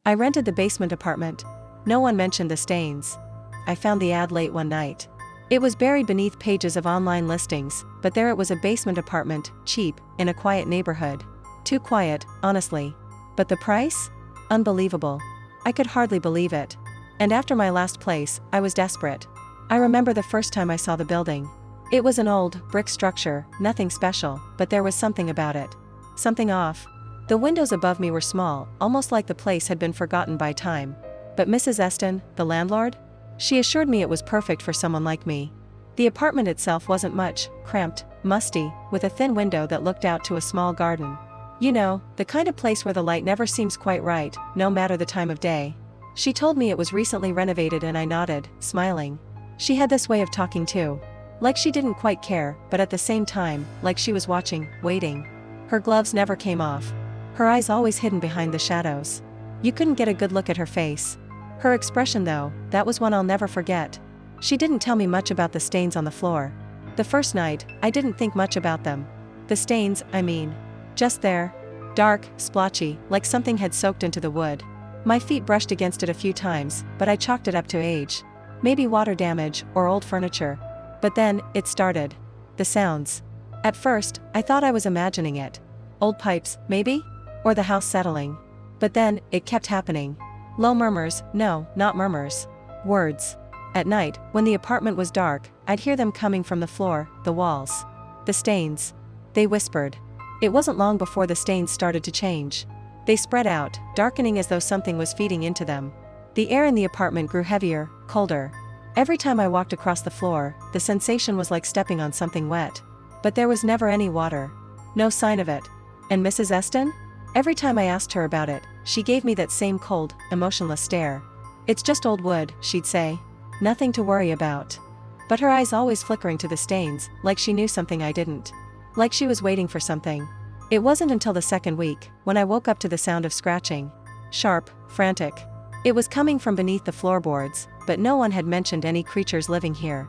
I rented the basement apartment. No one mentioned the stains. I found the ad late one night. It was buried beneath pages of online listings, but there it was, a basement apartment, cheap, in a quiet neighborhood. Too quiet, honestly. But the price? Unbelievable. I could hardly believe it. And after my last place, I was desperate. I remember the first time I saw the building. It was an old, brick structure, nothing special, but there was something about it. Something off. The windows above me were small, almost like the place had been forgotten by time. But Mrs. Eston, the landlord? She assured me it was perfect for someone like me. The apartment itself wasn't much, cramped, musty, with a thin window that looked out to a small garden. You know, the kind of place where the light never seems quite right, no matter the time of day. She told me it was recently renovated and I nodded, smiling. She had this way of talking too. Like she didn't quite care, but at the same time, like she was watching, waiting. Her gloves never came off. Her eyes always hidden behind the shadows. You couldn't get a good look at her face. Her expression though, that was one I'll never forget. She didn't tell me much about the stains on the floor. The first night, I didn't think much about them. The stains, I mean. Just there. Dark, splotchy, like something had soaked into the wood. My feet brushed against it a few times, but I chalked it up to age. Maybe water damage, or old furniture. But then, it started. The sounds. At first, I thought I was imagining it. Old pipes, maybe? Or the house settling. But then, it kept happening. Low murmurs, no, not murmurs. Words. At night, when the apartment was dark, I'd hear them coming from the floor, the walls. The stains. They whispered. It wasn't long before the stains started to change. They spread out, darkening as though something was feeding into them. The air in the apartment grew heavier, colder. Every time I walked across the floor, the sensation was like stepping on something wet. But there was never any water. No sign of it. And Mrs. Eston? Every time I asked her about it, she gave me that same cold, emotionless stare. It's just old wood, she'd say. Nothing to worry about. But her eyes always flickering to the stains, like she knew something I didn't. Like she was waiting for something. It wasn't until the second week, when I woke up to the sound of scratching. Sharp, frantic. It was coming from beneath the floorboards, but no one had mentioned any creatures living here.